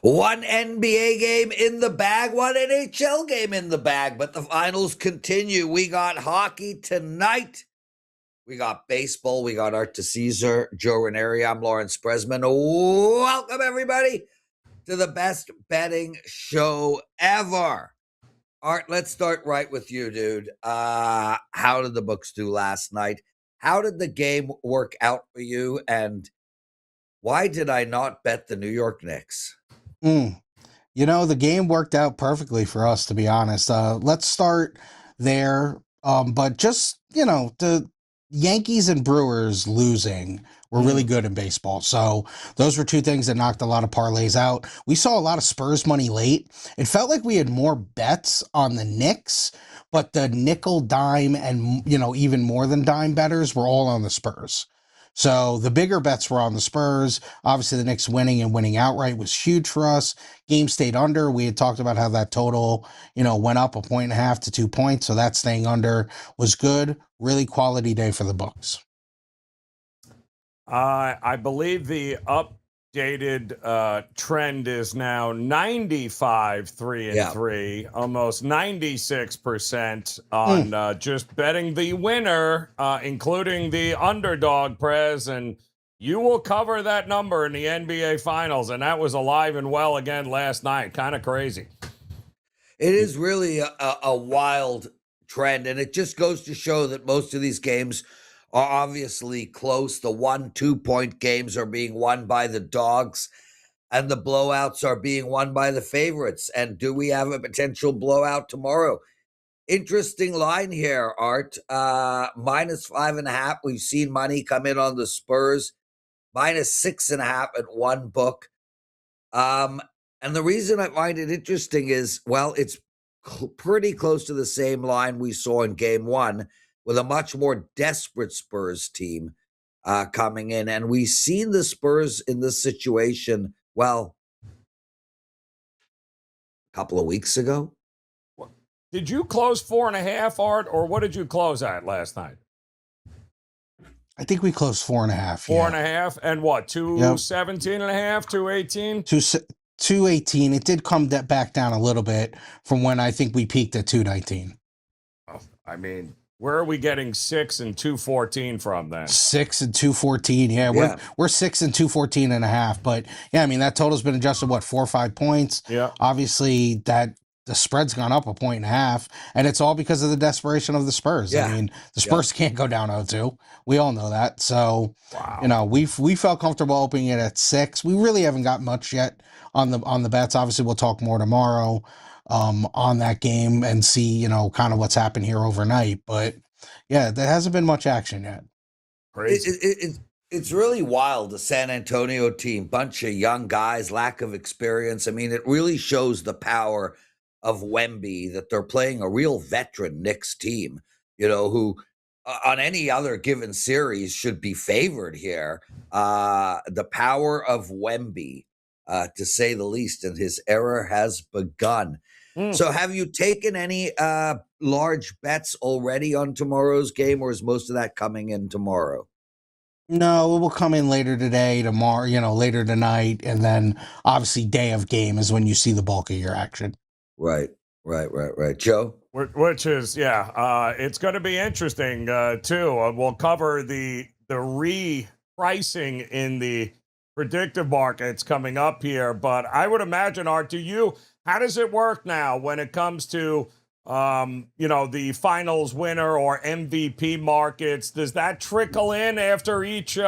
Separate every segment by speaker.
Speaker 1: One NBA game in the bag, one NHL game in the bag, but the finals continue. We got hockey tonight. We got baseball. We got Art to Caesar, Joe Ranieri. I'm Lawrence Presman. Welcome, everybody, to the best betting show ever. Art, let's start right with you, dude. How did the books do last night? How did the game work out for you? And why did I not bet the New York Knicks?
Speaker 2: The game worked out perfectly for us, to be honest. Let's start there. But just, the Yankees and Brewers losing were really good in baseball. So those were two things that knocked a lot of parlays out. We saw a lot of Spurs money late. It felt like we had more bets on the Knicks, but the nickel, dime, and, even more than dime bettors were all on the Spurs. So the bigger bets were on the Spurs. Obviously, the Knicks winning and winning outright was huge for us. Game stayed under. We had talked about how that total, went up 1.5 to 2 points. So that staying under was good. Really quality day for the books.
Speaker 3: I believe the updated trend is now 95-3-3, almost 96% on just betting the winner, including the underdog, Prez, and you will cover that number in the NBA Finals, and that was alive and well again last night. Kind of crazy.
Speaker 1: It is really a wild trend, and it just goes to show that most of these games are obviously close. The 1-2 point games are being won by the dogs, and the blowouts are being won by the favorites. And do we have a potential blowout tomorrow? Interesting line here, Art. -5.5. We've seen money come in on the Spurs. -6.5 at one book. And the reason I find it interesting is, well, it's pretty close to the same line we saw in game one, with a much more desperate Spurs team coming in. And we've seen the Spurs in this situation, well, a couple of weeks ago.
Speaker 3: Did you close 4.5, Art, or what did you close at last night?
Speaker 2: I think we closed 4.5.
Speaker 3: 4.5, and what, 217.5, 218?
Speaker 2: 218. It did come back down a little bit from when I think we peaked at 219.
Speaker 3: Oh, I mean, where are we getting 6 and 214 from then?
Speaker 2: 6 and 214. Yeah, we're 6 and 214.5. But yeah, I mean, that total's been adjusted, 4 or 5 points.
Speaker 3: Yeah.
Speaker 2: Obviously, that the spread's gone up 1.5, and it's all because of the desperation of the Spurs.
Speaker 1: Yeah.
Speaker 2: I mean, the Spurs can't go down 0-2. We all know that. So, we felt comfortable opening it at 6. We really haven't got much yet on the bets. Obviously, we'll talk more tomorrow on that game and see, kind of what's happened here overnight. But yeah, there hasn't been much action yet.
Speaker 1: It's really wild. The San Antonio team, bunch of young guys, lack of experience. I mean, it really shows the power of Wemby, that they're playing a real veteran Knicks team, who on any other given series should be favored here. The power of Wemby, to say the least, and his era has begun. So have you taken any large bets already on tomorrow's game, or is most of that coming in tomorrow?
Speaker 2: No, it will come in later today, tomorrow, later tonight, and then obviously day of game is when you see the bulk of your action.
Speaker 1: Right. Joe?
Speaker 3: Which is, it's going to be interesting, too. We'll cover the repricing in the predictive markets coming up here. But I would imagine, Art, how does it work now when it comes to, the finals winner or MVP markets? Does that trickle in after each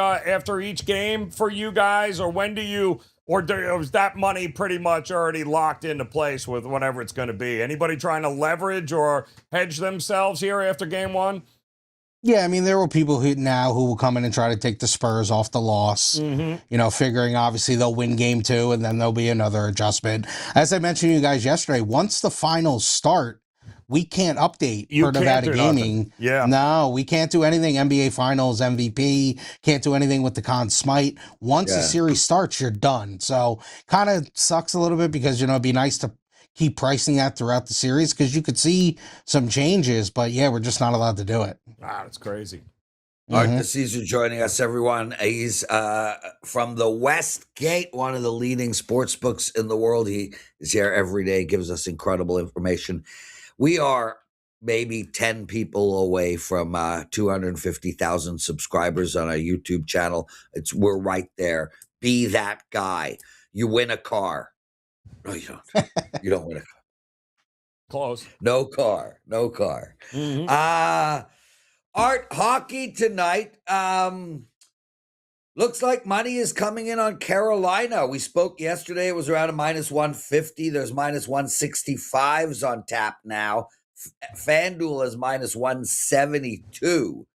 Speaker 3: game for you guys? Or when is that money pretty much already locked into place with whatever it's going to be? Anybody trying to leverage or hedge themselves here after game one?
Speaker 2: Yeah, I mean, there were people who will come in and try to take the Spurs off the loss, figuring obviously they'll win game 2 and then there'll be another adjustment. As I mentioned to you guys yesterday, once the finals start, we can't update for Nevada Gaming.
Speaker 3: Yeah.
Speaker 2: No, we can't do anything. NBA Finals, MVP, can't do anything with the Conn Smite. Once the series starts, you're done. So kind of sucks a little bit because, it'd be nice to keep pricing that throughout the series because you could see some changes, but yeah, we're just not allowed to do it.
Speaker 3: Wow, it's crazy.
Speaker 1: Art
Speaker 2: Mhm.
Speaker 1: DeCesar joining us, everyone. He's from the West Gate, one of the leading sports books in the world. He is here every day, gives us incredible information. We are maybe 10 people away from 250,000 subscribers on our YouTube channel. We're right there. Be that guy. You win a car. No, you don't. You don't win a car.
Speaker 3: Close.
Speaker 1: No car. No car.
Speaker 3: Mhm.
Speaker 1: Art, hockey tonight. Looks like money is coming in on Carolina. We spoke yesterday. It was around a minus 150. There's minus 165s on tap now. FanDuel is minus 172,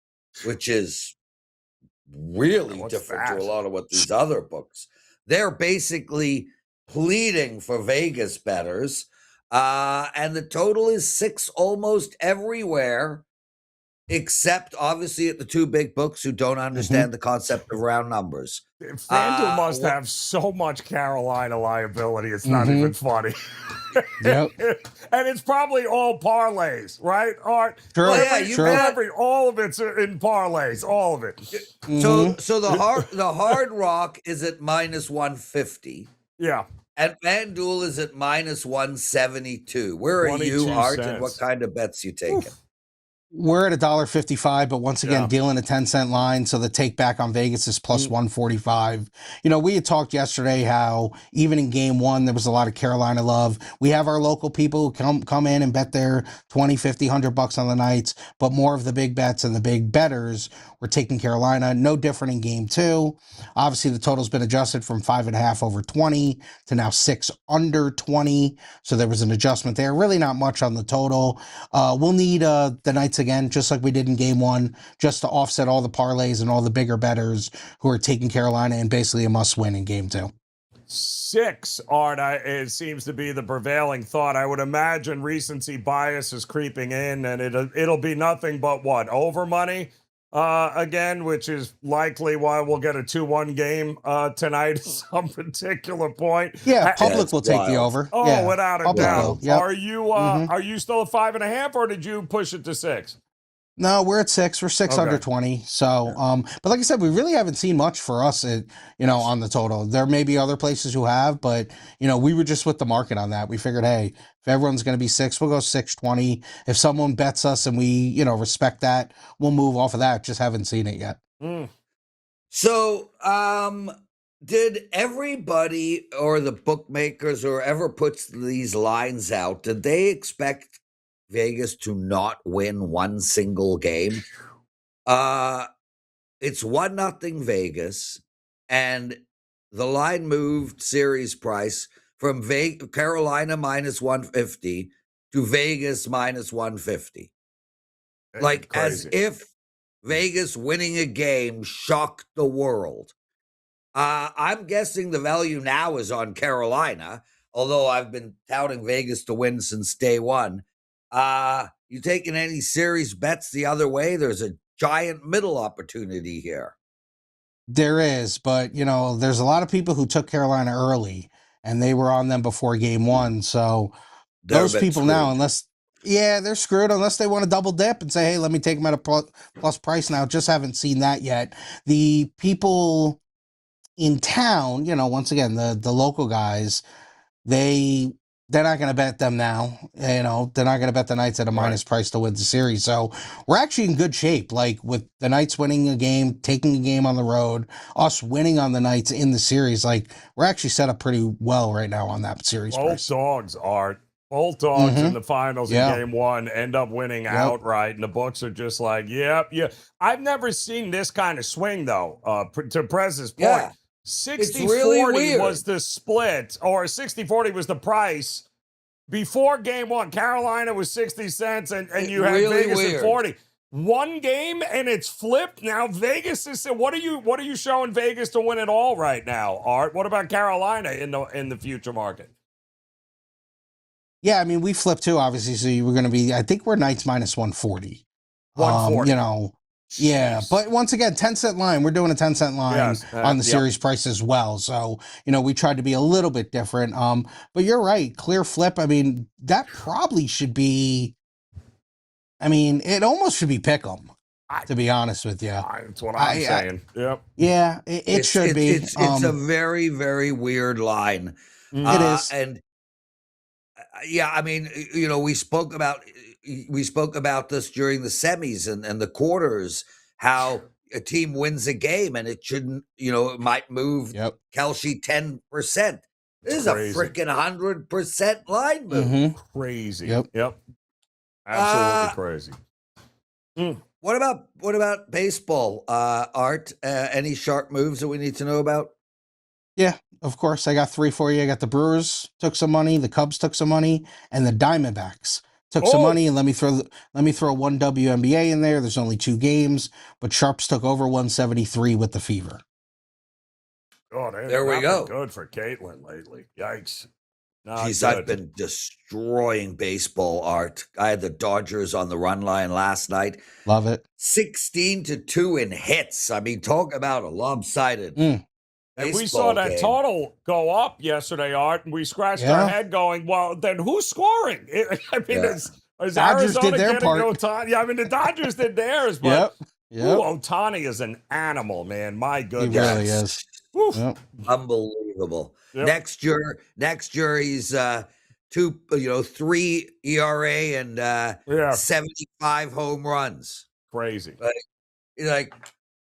Speaker 1: which is really
Speaker 3: What's
Speaker 1: different
Speaker 3: that?
Speaker 1: to a lot of what these other books. They're basically pleading for Vegas bettors. And the total is 6 almost everywhere, except obviously at the two big books who don't understand the concept of round numbers.
Speaker 3: FanDuel must have so much Carolina liability. It's not even funny.
Speaker 2: Yep.
Speaker 3: And it's probably all parlays, right? Art.
Speaker 2: True.
Speaker 1: Well, yeah, you
Speaker 2: True.
Speaker 1: got
Speaker 3: All of it's in parlays. All of it.
Speaker 1: so the hard rock is at minus 150.
Speaker 3: Yeah.
Speaker 1: And FanDuel is at minus 172. Where are you,
Speaker 3: 22
Speaker 1: Art, and
Speaker 3: cents.
Speaker 1: what kind of bets you taking?
Speaker 2: We're at $1.55, but once again,
Speaker 3: Yeah.
Speaker 2: dealing a 10-cent line, so the take back on Vegas is plus 145. You know, we had talked yesterday how even in game one, there was a lot of Carolina love. We have our local people who come in and bet their 20, 50, $100 on the nights, but more of the big bets and the big bettors were taking Carolina. No different in game two. Obviously, the total's been adjusted from 5.5 over 20 to now 6 under 20. So there was an adjustment there. Really not much on the total. We'll need the Knights again, just like we did in game one, just to offset all the parlays and all the bigger bettors who are taking Carolina and basically a must win in game two.
Speaker 3: 6, Art, it seems to be the prevailing thought. I would imagine recency bias is creeping in, and it'll be nothing but what? Over money again, which is likely why we'll get a 2-1 game tonight at some particular point.
Speaker 2: Yeah, public
Speaker 1: it's
Speaker 2: will take the
Speaker 1: wild.
Speaker 2: over.
Speaker 3: Oh,
Speaker 2: Yeah,
Speaker 3: without a
Speaker 2: public
Speaker 3: doubt.
Speaker 2: will, yep.
Speaker 3: Are you still at 5.5, or did you push it to 6?
Speaker 2: No, we're at 6. We're 6 under 20. So, but like I said, we really haven't seen much for us, on the total. There may be other places who have, but, we were just with the market on that. We figured, hey, if everyone's going to be 6, we'll go 620. If someone bets us and we, respect that, we'll move off of that. Just haven't seen it yet.
Speaker 1: So, did everybody or the bookmakers or whoever puts these lines out, did they expect Vegas to not win one single game? It's 1-0 Vegas, and the line moved series price from Carolina minus 150 to Vegas minus 150. Like
Speaker 3: Crazy.
Speaker 1: as if Vegas winning a game shocked the world. I'm guessing the value now is on Carolina, although I've been touting Vegas to win since day one. You taking any serious bets the other way? There's a giant middle opportunity here.
Speaker 2: There is, but, there's a lot of people who took Carolina early, and they were on them before game one. So
Speaker 1: They're a
Speaker 2: those
Speaker 1: bit
Speaker 2: people now,
Speaker 1: screwed.
Speaker 2: they're screwed unless they want to double dip and say, hey, let me take them at a plus price now. Just haven't seen that yet. The people in town, once again, the local guys, they're not going to bet them now. They're not going to bet the Knights at a minus price to win the series. So we're actually in good shape. Like with the Knights winning a game, taking a game on the road, us winning on the Knights in the series, like we're actually set up pretty well right now on that series price.
Speaker 3: Both dogs in the finals in game one end up winning outright, and the books are just like, yep. I've never seen this kind of swing, though, to Prez's point.
Speaker 1: Yeah.
Speaker 3: 60-40
Speaker 1: really
Speaker 3: was the split, or 60-40 was the price. Before game one, Carolina was 60 cents, and you had
Speaker 1: really
Speaker 3: Vegas
Speaker 1: weird.
Speaker 3: at 40. One game, and it's flipped. Now Vegas is. What are you showing Vegas to win it all right now, Art? What about Carolina in the future market?
Speaker 2: Yeah, I mean, we flipped too, obviously. So you were going to be, I think we're Knights minus 140.
Speaker 3: 140.
Speaker 2: Yeah, but once again, 10-cent line. We're doing a 10-cent line on the series price as well. So, we tried to be a little bit different. But you're right. Clear flip. I mean, that probably should be, it almost should be pick 'em. to be honest with you.
Speaker 3: That's what I'm saying. Yep.
Speaker 2: Yeah, it should be.
Speaker 1: It's a very, very weird line.
Speaker 2: It is.
Speaker 1: And yeah, I mean, we spoke about this during the semis and the quarters, how a team wins a game and it shouldn't, it might move Kelce 10%. This is
Speaker 3: crazy.
Speaker 1: a freaking 100% line move.
Speaker 3: Crazy.
Speaker 2: Yep.
Speaker 3: Absolutely crazy.
Speaker 1: What about baseball, Art? Any sharp moves that we need to know about?
Speaker 2: Yeah, of course. I got 3 for you. I got the Brewers took some money, the Cubs took some money, and the Diamondbacks took some money. And let me throw one WNBA in there. There's only 2 games, but Sharps took over 173 with the Fever.
Speaker 3: Oh,
Speaker 1: there we go.
Speaker 3: Good for Caitlin lately. Yikes.
Speaker 1: Jeez, I've been destroying baseball, Art. I had the Dodgers on the run line last night.
Speaker 2: Love it.
Speaker 1: 16-2 in hits. I mean, talk about a lopsided.
Speaker 3: And we saw that total go up yesterday, Art, and we scratched our head going, well, then who's scoring? I mean, is
Speaker 2: Dodgers
Speaker 3: Arizona
Speaker 2: did their
Speaker 3: getting
Speaker 2: part.
Speaker 3: Ohtani? Yeah, I mean, the Dodgers did theirs, but Ohtani is an animal, man. My goodness.
Speaker 2: He really is.
Speaker 1: Unbelievable. Next year he's 3 ERA and 75 home runs.
Speaker 3: Crazy.
Speaker 1: Like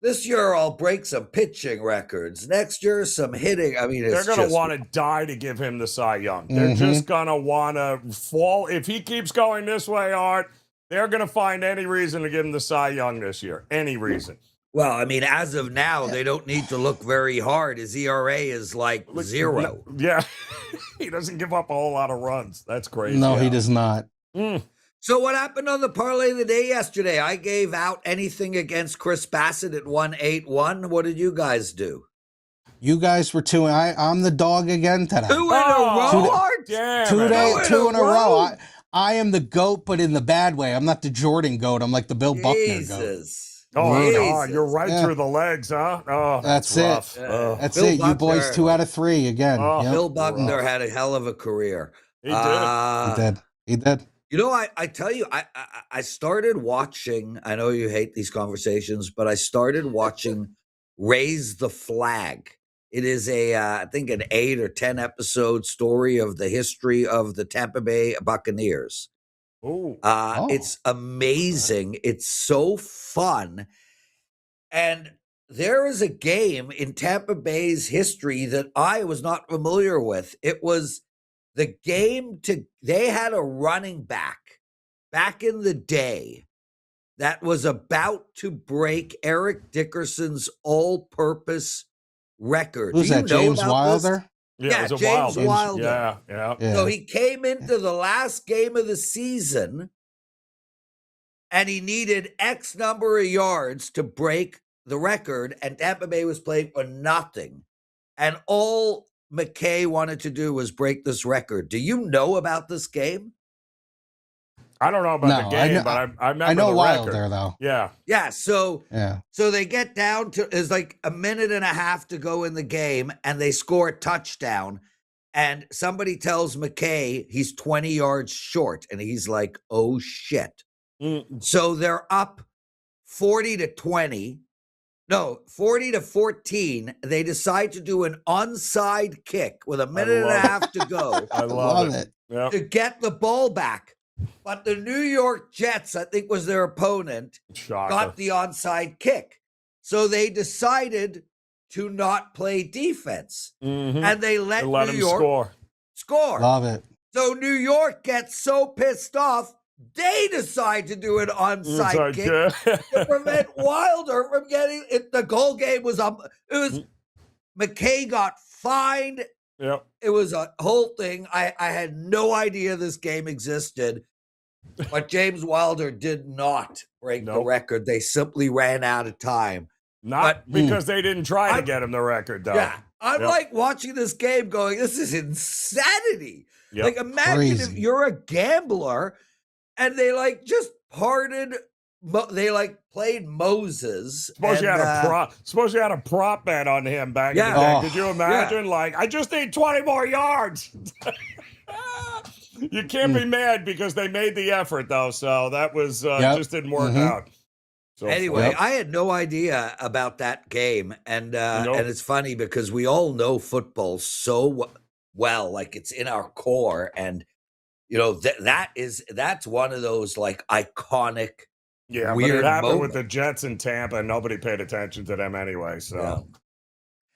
Speaker 1: this year I'll break some pitching records. Next year some hitting. I mean,
Speaker 3: they're going to want to die to give him the Cy Young. They're just going to want to fall. If he keeps going this way, Art, they're going to find any reason to give him the Cy Young this year. Any reason.
Speaker 1: Well, I mean, as of now, they don't need to look very hard. His ERA is like 0.
Speaker 3: Yeah. He doesn't give up a whole lot of runs. That's crazy.
Speaker 2: No, he does not.
Speaker 1: So what happened on the parlay of the day yesterday? I gave out anything against Chris Bassett at 181. What did you guys do?
Speaker 2: You guys were 2. I'm the dog again today.
Speaker 1: 2 in a row, Art?
Speaker 2: 2 in a row. I am the GOAT, but in the bad way. I'm not the Jordan GOAT. I'm like the Bill Buckner GOAT.
Speaker 3: Oh, you're right through the legs, huh? Oh,
Speaker 2: that's
Speaker 3: rough.
Speaker 2: it. That's Bill it. Buckner, you boys 2 out of 3 again.
Speaker 1: Bill Buckner had a hell of a career.
Speaker 3: He did.
Speaker 2: He did.
Speaker 1: I tell you, I started watching. I know you hate these conversations, but I started watching Raise the Flag. It is I think an 8 or 10 episode story of the history of the Tampa Bay Buccaneers. It's amazing. It's so fun. And there is a game in Tampa Bay's history that I was not familiar with. It was the game they had a running back in the day that was about to break Eric Dickerson's all-purpose record.
Speaker 2: Who's that, James Wilder?
Speaker 1: Yeah,
Speaker 3: it was
Speaker 1: James Wilder.
Speaker 3: Yeah.
Speaker 1: So he came into the last game of the season and he needed X number of yards to break the record, and Tampa Bay was playing for nothing. And all McKay wanted to do was break this record. Do you know about this game?
Speaker 3: I don't know about the game, but I remember
Speaker 2: know
Speaker 3: the
Speaker 2: Wilder,
Speaker 3: record.
Speaker 2: though.
Speaker 1: Yeah. So they get down to, there's like a minute and a half to go in the game, and they score a touchdown. And somebody tells McKay he's 20 yards short, and he's like, oh, shit. So they're up 40-20. No, 40-14. They decide to do an onside kick with a minute and a half to go.
Speaker 3: I love it.
Speaker 1: To get the ball back. But the New York Jets, I think was their opponent, got the onside kick. So they decided to not play defense. And they let New York score.
Speaker 2: Love it.
Speaker 1: So New York gets so pissed off, they decide to do an onside kick to prevent Wilder from getting it. The goal game was up. It was McKay got fined.
Speaker 3: Yep.
Speaker 1: It was a whole thing. I had no idea this game existed. But James Wilder did not break the record. They simply ran out of time.
Speaker 3: Because they didn't try to get him the record, though.
Speaker 1: Yeah. I'm like watching this game going, this is insanity. Like, imagine if you're a gambler and they just parted. They played Moses.
Speaker 3: Suppose you had a prop bet on him back in the day. Could you imagine? I just need 20 more yards. You can't be mad because they made the effort, though. So that was just didn't work out. So
Speaker 1: Anyway,
Speaker 2: Yep.
Speaker 1: I had no idea about that game, and
Speaker 3: Nope.
Speaker 1: it's funny because we all know football so well, like it's in our core, and you know that's one of those like iconic,
Speaker 3: yeah, but it
Speaker 1: weird
Speaker 3: happened with
Speaker 1: moments.
Speaker 3: the Jets in Tampa, and nobody paid attention to them anyway. So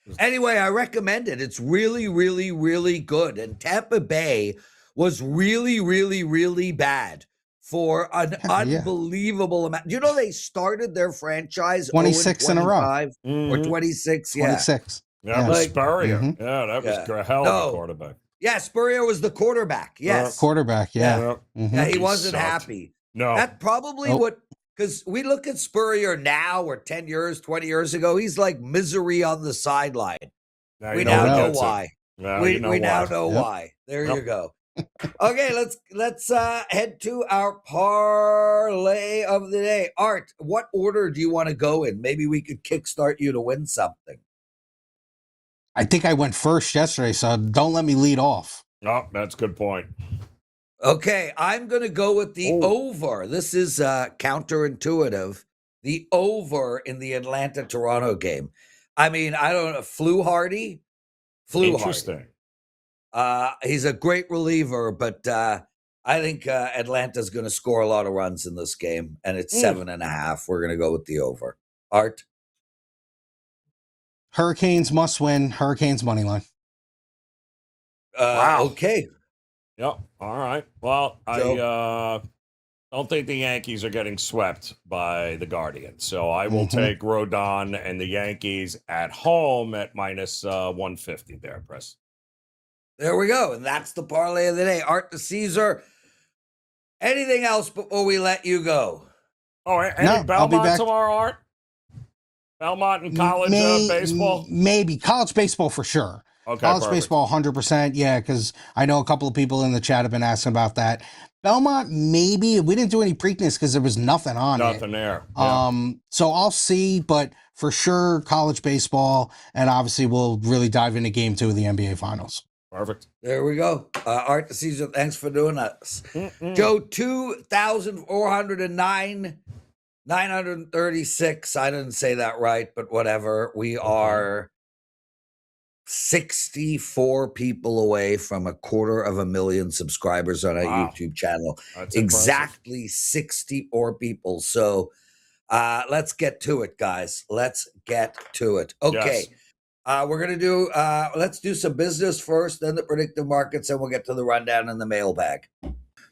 Speaker 1: Yeah. Anyway, I recommend it. It's really, really, really good. And Tampa Bay was really, really, really bad for an
Speaker 2: Yeah.
Speaker 1: unbelievable amount. You know, they started their franchise
Speaker 2: 26 in a row.
Speaker 1: 25 or
Speaker 3: Mhm.
Speaker 1: 26. Yeah.
Speaker 2: 26.
Speaker 3: That
Speaker 2: Yeah.
Speaker 3: was
Speaker 1: Like-
Speaker 3: Spurrier.
Speaker 2: Mhm.
Speaker 3: Yeah, that was
Speaker 1: Yeah.
Speaker 3: a hell of a
Speaker 1: No.
Speaker 3: quarterback.
Speaker 1: Yeah, Spurrier was the quarterback. Yes.
Speaker 2: Quarterback, yeah.
Speaker 3: Yeah.
Speaker 2: Mhm.
Speaker 1: Yeah, he
Speaker 3: He
Speaker 1: wasn't
Speaker 3: sucked.
Speaker 1: happy.
Speaker 3: No.
Speaker 1: That's probably
Speaker 2: Nope.
Speaker 1: what, because we look at Spurrier now or 10 years, 20 years ago, he's like misery on the sideline.
Speaker 3: Now
Speaker 1: We
Speaker 3: you
Speaker 1: now
Speaker 3: what
Speaker 1: know
Speaker 3: gets it.
Speaker 1: why.
Speaker 3: Now
Speaker 1: we
Speaker 3: you know
Speaker 1: we now
Speaker 3: why.
Speaker 1: know
Speaker 2: Yep.
Speaker 1: why. There
Speaker 3: Yep.
Speaker 1: you go. Okay, let's head to our parlay of the day. Art, what order do you want to go in? Maybe we could kickstart you to win something.
Speaker 2: I think I went first yesterday, so don't let me lead off.
Speaker 3: Oh, that's a good point.
Speaker 1: Okay, I'm going to go with the
Speaker 3: Oh.
Speaker 1: over. This is counterintuitive. The over in the Atlanta-Toronto game. I mean, I don't know. Flew Hardy.
Speaker 3: Interesting.
Speaker 1: He's a great reliever, but I think Atlanta's going to score a lot of runs in this game, and it's 7.5. We're going to go with the over. Art?
Speaker 2: Hurricanes must win. Hurricanes money line.
Speaker 3: Wow.
Speaker 1: Okay.
Speaker 3: Yep. All right. Well, I don't think the Yankees are getting swept by the Guardians. So I will take Rodon and the Yankees at home at minus 150 there, Press.
Speaker 1: There we go. And that's the parlay of the day. Art to Caesar. Anything else before we let you go?
Speaker 3: Oh, any
Speaker 2: No, I'll be
Speaker 3: Belmont
Speaker 2: back.
Speaker 3: tomorrow, Art? Belmont and college baseball?
Speaker 2: Maybe. College baseball for sure.
Speaker 3: Okay,
Speaker 2: College
Speaker 3: perfect.
Speaker 2: baseball, 100%. Yeah, because I know a couple of people in the chat have been asking about that. Belmont, maybe. We didn't do any Preakness because there was nothing on it.
Speaker 3: Nothing there. Yeah.
Speaker 2: So I'll see, but for sure, college baseball, and obviously we'll really dive into game 2 of the NBA Finals.
Speaker 3: Perfect.
Speaker 1: There we go. Art to Caesar, thanks for doing this. Joe, 2,409, 936. I didn't say that right, but whatever. We are 64 people away from 250,000 subscribers on our YouTube channel.
Speaker 3: That's
Speaker 1: exactly 64 people. So let's get to it, guys. Let's get to it. Okay.
Speaker 3: Yes.
Speaker 1: We're going to do, let's do some business first, then the predictive markets, and we'll get to the rundown and the mailbag.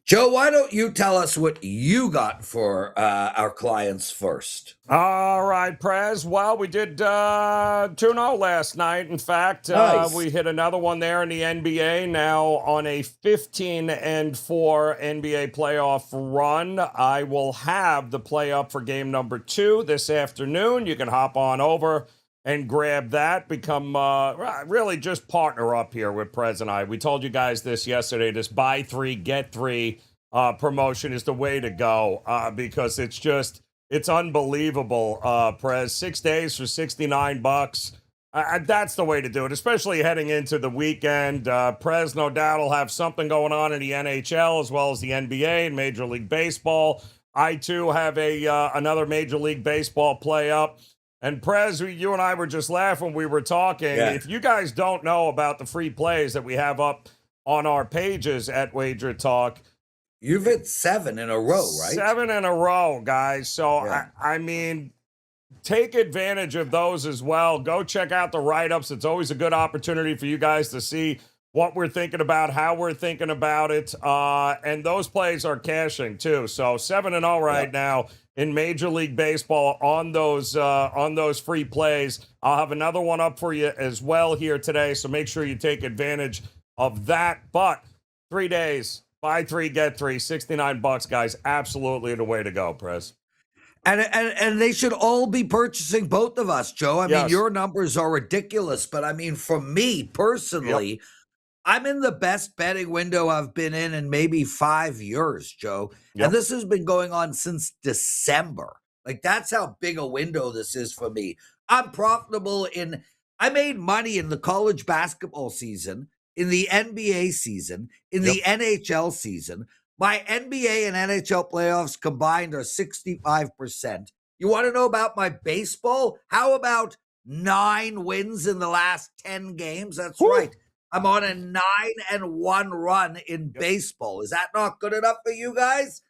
Speaker 1: Joe, why don't you tell us what you got for our clients first?
Speaker 3: All right, Prez. Well, we did 2-0 last night. In fact,
Speaker 1: Nice.
Speaker 3: we hit another one there in the NBA, now on a 15-4 NBA playoff run. I will have the play up for game number 2 this afternoon. You can hop on over and grab that. Become really just partner up here with Prez and I. We told you guys this yesterday. This buy 3, get 3 promotion is the way to go because it's unbelievable. Prez, 6 days for $69. That's the way to do it, especially heading into the weekend. Prez, no doubt, will have something going on in the NHL as well as the NBA and Major League Baseball. I, too, have another Major League Baseball play up. And Prez, you and I were just laughing. We were talking.
Speaker 1: Yeah.
Speaker 3: If you guys don't know about the free plays that we have up on our pages at WagerTalk,
Speaker 1: You've hit 7 in a row, right?
Speaker 3: 7 in a row, guys. So,
Speaker 1: Yeah.
Speaker 3: I mean, take advantage of those as well. Go check out the write-ups. It's always a good opportunity for you guys to see what we're thinking about, how we're thinking about it. And those plays are cashing, too. So 7-0 right now in Major League Baseball on those free plays. I'll have another one up for you as well here today, so make sure you take advantage of that. But 3 days, buy 3, get 3, $69, guys. Absolutely the way to go, Prez.
Speaker 1: And they should all be purchasing both of us, Joe. I mean,
Speaker 3: Yes.
Speaker 1: your numbers are ridiculous, but I mean, for me personally, I'm in the best betting window I've been in maybe 5 years, Joe.
Speaker 3: Yep.
Speaker 1: And this has been going on since December. Like, that's how big a window this is for me. I'm profitable I made money in the college basketball season, in the NBA season, in the NHL season. My NBA and NHL playoffs combined are 65%. You want to know about my baseball? How about 9 wins in the last 10 games? That's right. I'm on a 9-1 run in baseball. Is that not good enough for you guys?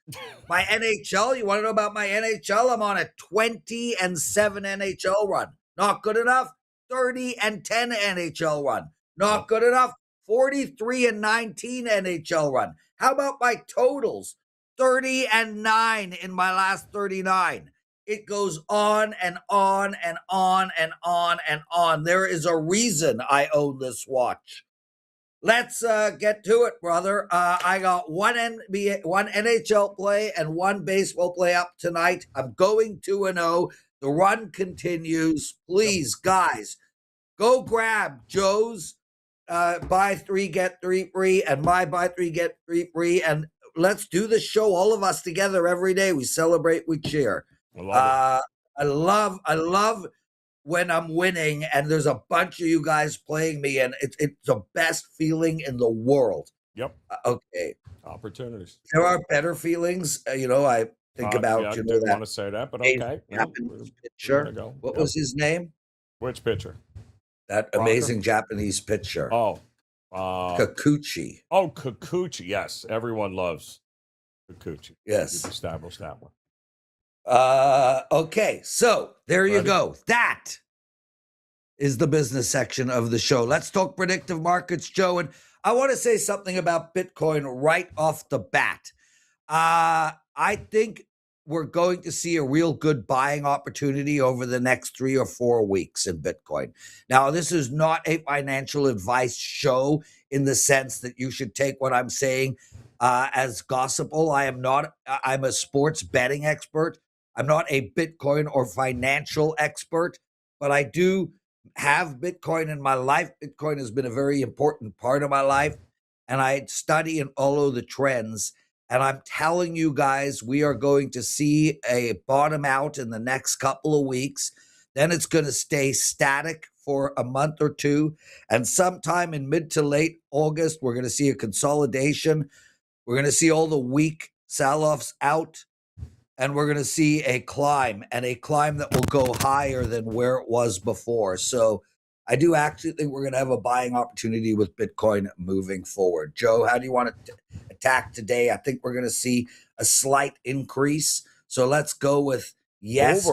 Speaker 1: My NHL, you want to know about my NHL? I'm on a 20-7 NHL run. Not good enough? 30-10 NHL run. Not good enough? 43-19 NHL run. How about my totals? 30-9 in my last 39. It goes on and on and on and on and on. There is a reason I own this watch. Let's get to it, brother. I got one NHL play and one baseball play up tonight. I'm going 2-0. The run continues. Please, guys, go grab Joe's buy 3, get 3 free, and my buy 3, get 3 free. And let's do the show, all of us together every day. We celebrate, we cheer. I love when I'm winning and there's a bunch of you guys playing me, and it's the best feeling in the world.
Speaker 3: Yep.
Speaker 1: Okay.
Speaker 3: Opportunities.
Speaker 1: There are better feelings. I think about,
Speaker 3: I didn't want to say that, but okay.
Speaker 1: Japanese pitcher. What was his name?
Speaker 3: Which pitcher?
Speaker 1: That amazing Japanese pitcher.
Speaker 3: Oh.
Speaker 1: Kikuchi.
Speaker 3: Oh, Kikuchi. Yes. Everyone loves Kikuchi.
Speaker 1: Yes.
Speaker 3: You've established that one.
Speaker 1: Okay, so there you go. That is the business section of the show. Let's talk predictive markets, Joe. And I want to say something about Bitcoin right off the bat. I think we're going to see a real good buying opportunity over the next 3 or 4 weeks in Bitcoin. Now, this is not a financial advice show in the sense that you should take what I'm saying as gospel. I'm a sports betting expert. I'm not a Bitcoin or financial expert, but I do have Bitcoin in my life. Bitcoin has been a very important part of my life, and I study and follow the trends. And I'm telling you guys, we are going to see a bottom out in the next couple of weeks. Then it's going to stay static for a month or two. And sometime in mid to late August, we're going to see a consolidation. We're going to see all the weak sell-offs out. And we're going to see a climb, and a climb that will go higher than where it was before. So I do actually think we're going to have a buying opportunity with Bitcoin moving forward. Joe, how do you want to attack today? I think we're going to see a slight increase. So let's go with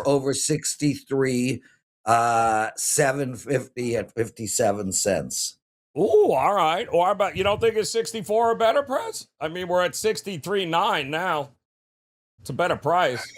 Speaker 1: over 63, 750 at 57 cents.
Speaker 3: Ooh, all right. Or about, you don't think it's 64 or better, Prez? I mean, we're at 63.9 now. It's a better price.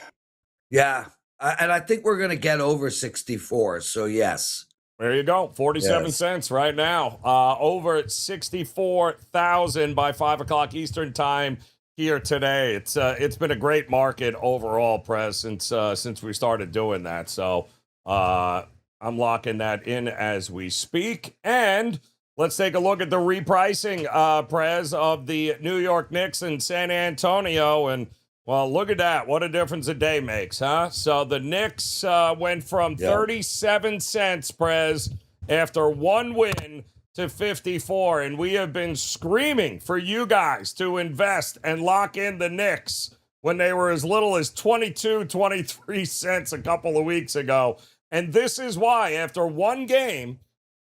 Speaker 1: Yeah. And I think we're going to get over 64. So, yes.
Speaker 3: There you go. 47 cents right now. Over 64,000 by 5 o'clock Eastern time here today. It's been a great market overall, Prez, since we started doing that. So I'm locking that in as we speak. And let's take a look at the repricing, Prez, of the New York Knicks and San Antonio. And well, look at that. What a difference a day makes, huh? So the Knicks went from 37 cents, Prez, after one win to 54. And we have been screaming for you guys to invest and lock in the Knicks when they were as little as 22, 23 cents a couple of weeks ago. And this is why, after one game,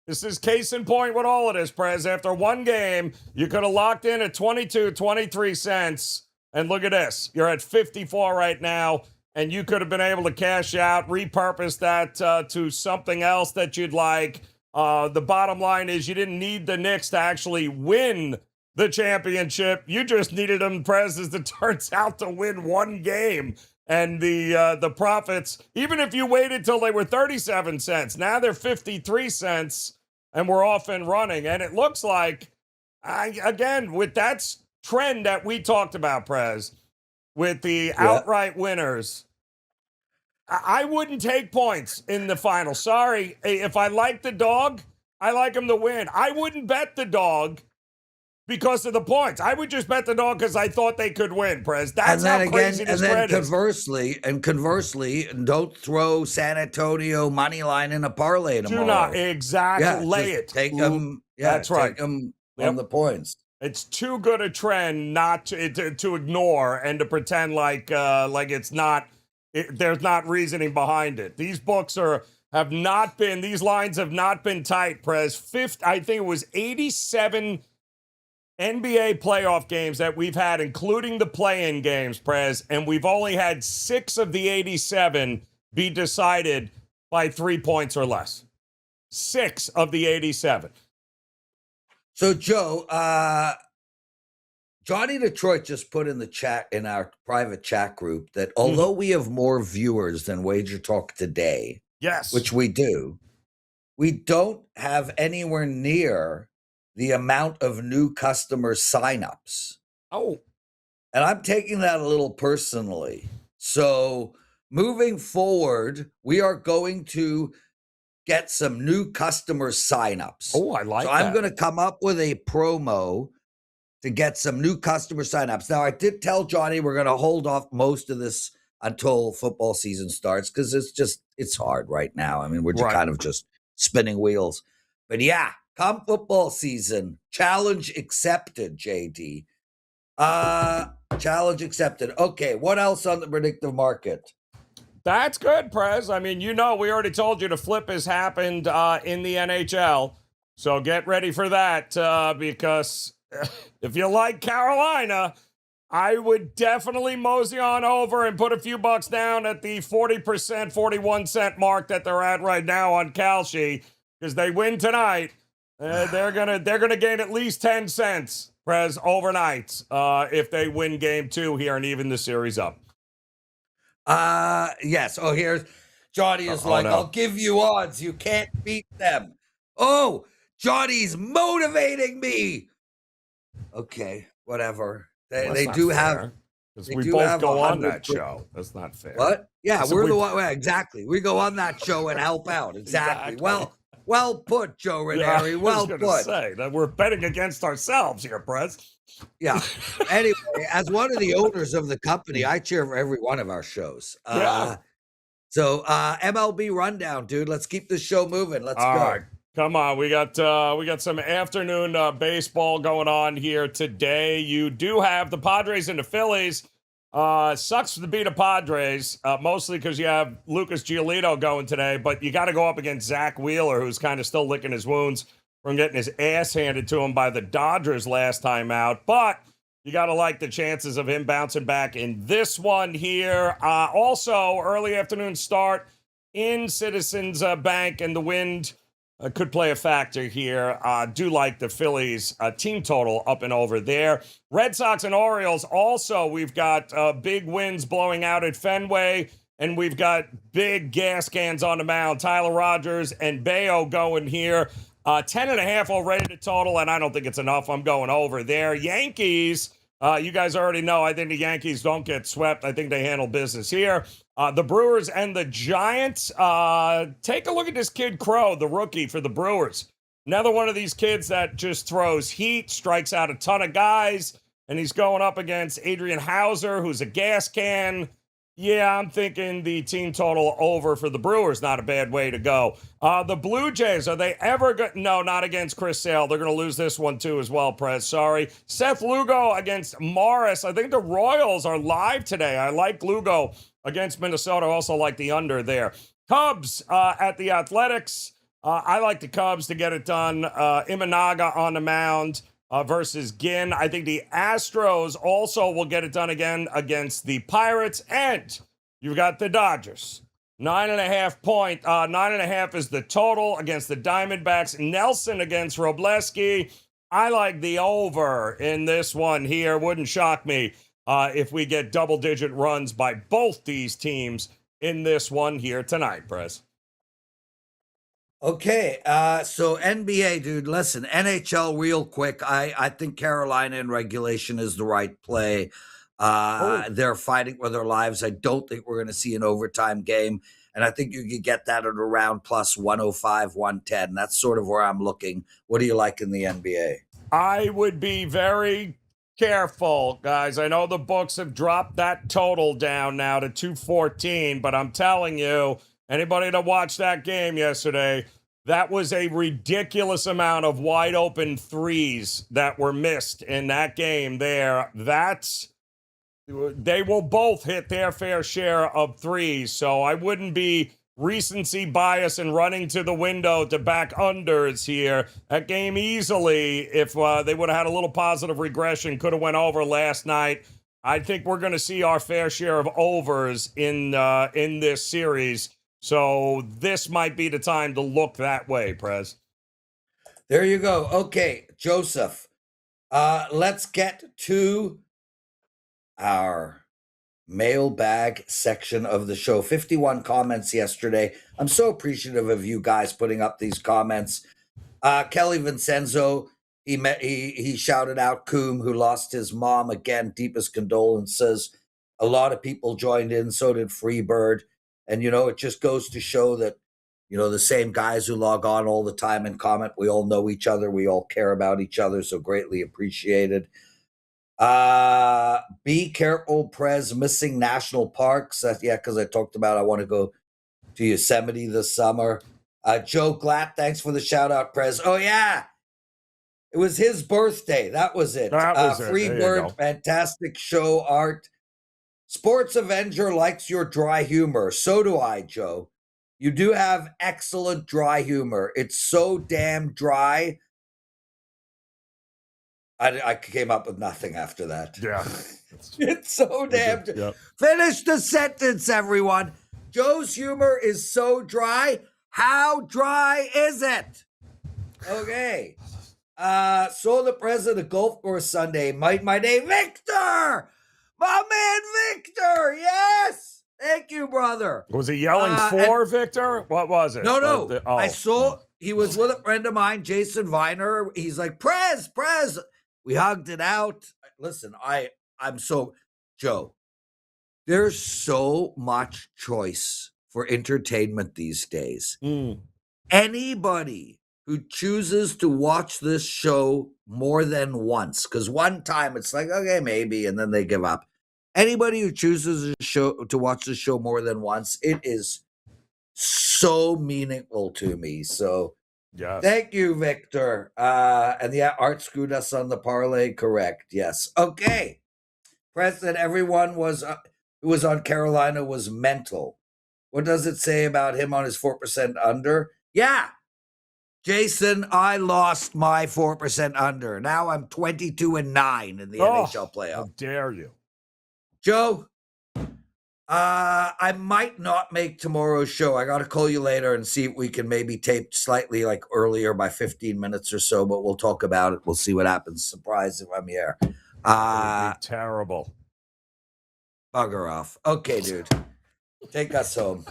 Speaker 3: this is case in point with all of this, Prez. After one game, you could have locked in at 22, 23 cents. And look at this. You're at 54 right now, and you could have been able to cash out, repurpose that to something else that you'd like. The bottom line is you didn't need the Knicks to actually win the championship. You just needed them, Prez, as it turns out, to win one game. And the profits, even if you waited till they were 37 cents, now they're 53 cents, and we're off and running. And it looks like, again, with that trend that we talked about, Prez, with the outright winners, I wouldn't take points in the final. Sorry. If I like the dog, I like him to win. I wouldn't bet the dog because of the points. I would just bet the dog because I thought they could win, Prez. That's how crazy this spread is.
Speaker 1: Conversely, don't throw San Antonio money line in a parlay tomorrow.
Speaker 3: Do not. Exactly. Lay it.
Speaker 1: Take them. Yeah, that's right. Take them on the points.
Speaker 3: It's too good a trend not to ignore and to pretend like it's not there's not reasoning behind it. These books these lines have not been tight, Prez. I think it was 87 NBA playoff games that we've had, including the play-in games, Prez, and we've only had 6 of the 87 be decided by 3 points or less. 6 of the 87.
Speaker 1: So, Joe, Johnny Detroit just put in the chat, in our private chat group, that although we have more viewers than WagerTalk today,
Speaker 3: yes,
Speaker 1: which we do, we don't have anywhere near the amount of new customer signups.
Speaker 3: Oh.
Speaker 1: And I'm taking that a little personally. So moving forward, we are going to get some new customer signups.
Speaker 3: Oh, I like that.
Speaker 1: So I'm going to come up with a promo to get some new customer signups. Now, I did tell Johnny we're going to hold off most of this until football season starts, because it's hard right now. I mean, we're just kind of just spinning wheels. But yeah, come football season, challenge accepted, JD. Challenge accepted. Okay, what else on the predictive market?
Speaker 3: That's good, Prez. I mean, we already told you the flip has happened in the NHL. So get ready for that, because if you like Carolina, I would definitely mosey on over and put a few bucks down at the 40%, 41 cent mark that they're at right now on Kalshi, because they win tonight. They're gonna gain at least 10 cents, Prez, overnight, if they win game 2 here and even the series up.
Speaker 1: Yes. Oh, here's Johnny is like, no. I'll give you odds. You can't beat them. Oh, Johnny's motivating me. Okay, whatever. They do have.
Speaker 3: We both go on that show. That's not fair.
Speaker 1: What? Yeah, we're the one. Exactly. We go on that show and help out. Exactly. Well put, Joe Ranieri.
Speaker 3: Yeah,
Speaker 1: well put.
Speaker 3: Say that we're betting against ourselves here, Prez.
Speaker 1: Yeah. Anyway, as one of the owners of the company, I cheer for every one of our shows. So MLB rundown, dude. Let's keep this show moving. Let's go.
Speaker 3: Right. Come on, we got some afternoon baseball going on here today. You do have the Padres and the Phillies. Sucks to beat the Padres, mostly because you have Lucas Giolito going today, but you got to go up against Zach Wheeler, who's kind of still licking his wounds from getting his ass handed to him by the Dodgers last time out. But you got to like the chances of him bouncing back in this one here. Also, early afternoon start in Citizens Bank, and the wind could play a factor here. Do like the Phillies team total up and over there. Red Sox and Orioles also, we've got big winds blowing out at Fenway, and we've got big gas cans on the mound. Tyler Rogers and Bayo going here. 10.5 already to total, and I don't think it's enough. I'm going over there. Yankees, you guys already know, I think the Yankees don't get swept. I think they handle business here. The Brewers and the Giants. Take a look at this kid Crow, the rookie for the Brewers. Another one of these kids that just throws heat, strikes out a ton of guys, and he's going up against Adrian Hauser, who's a gas can. Yeah, I'm thinking the team total over for the Brewers. Not a bad way to go. The Blue Jays, are they ever good? No, not against Chris Sale. They're going to lose this one too as well, Prez. Sorry. Seth Lugo against Morris. I think the Royals are live today. I like Lugo against Minnesota. I also like the under there. Cubs at the Athletics. I like the Cubs to get it done. Imanaga on the mound versus Ginn. I think the Astros also will get it done again against the Pirates. And you've got the Dodgers. 9.5 is the total against the Diamondbacks. Nelson against Robleski. I like the over in this one here. Wouldn't shock me if we get double-digit runs by both these teams in this one here tonight, Prez.
Speaker 1: Okay, so NBA, dude, listen, NHL real quick. I think Carolina in regulation is the right play. They're fighting for their lives. I don't think we're going to see an overtime game, and I think you could get that at around plus 105, 110. That's sort of where I'm looking. What do you like in the NBA?
Speaker 3: I would be very careful, guys. I know the books have dropped that total down now to 214, but I'm telling you, anybody that watched that game yesterday, that was a ridiculous amount of wide open threes that were missed in that game there. That's they will both hit their fair share of threes. So I wouldn't be recency bias and running to the window to back unders here. That game easily, if they would have had a little positive regression, could have went over last night. I think we're going to see our fair share of overs in this series. So this might be the time to look that way, Prez.
Speaker 1: There you go. Okay, Joseph. Let's get to our mailbag section of the show. 51 comments yesterday. I'm so appreciative of you guys putting up these comments. Kelly Vincenzo, he shouted out Coombe, who lost his mom. Again, deepest condolences. A lot of people joined in, so did Freebird. And, it just goes to show that, the same guys who log on all the time and comment, we all know each other. We all care about each other. So greatly appreciated. Be careful, Prez, missing national parks. Because I talked about I want to go to Yosemite this summer. Joe Glatt, thanks for the shout out, Prez. Oh, yeah. It was his birthday. That was it. Freebird, fantastic show, Art. Sports Avenger likes your dry humor. So do I, Joe. You do have excellent dry humor. It's so damn dry. I came up with nothing after that.
Speaker 3: Yeah.
Speaker 1: It's so damn dry. Yep. Finish the sentence, everyone. Joe's humor is so dry. How dry is it? Okay. Saw the president golf course Sunday. My name, Victor! My man, Victor! Yes! Thank you, brother.
Speaker 3: Was he yelling for Victor? What was it?
Speaker 1: No. I saw he was with a friend of mine, Jason Viner. He's like, Prez. We hugged it out. Listen, I'm so, Joe, there's so much choice for entertainment these days. Anybody who chooses to watch this show more than once, because one time it's like, okay, maybe, and then they give up. Anybody who chooses to watch the show more than once, it is so meaningful to me. So, yes. Thank you, Victor. And Art screwed us on the parlay. Correct. Yes. Okay. President, everyone who was on Carolina was mental. What does it say about him on his 4% under? Yeah. Jason, I lost my 4% under. Now I'm 22-9 in the NHL playoff.
Speaker 3: How dare you?
Speaker 1: Joe, I might not make tomorrow's show. I got to call you later and see if we can maybe tape slightly earlier by 15 minutes or so, but we'll talk about it. We'll see what happens. Surprise if I'm here.
Speaker 3: It would be terrible.
Speaker 1: Bugger off. Okay, dude. Take us home.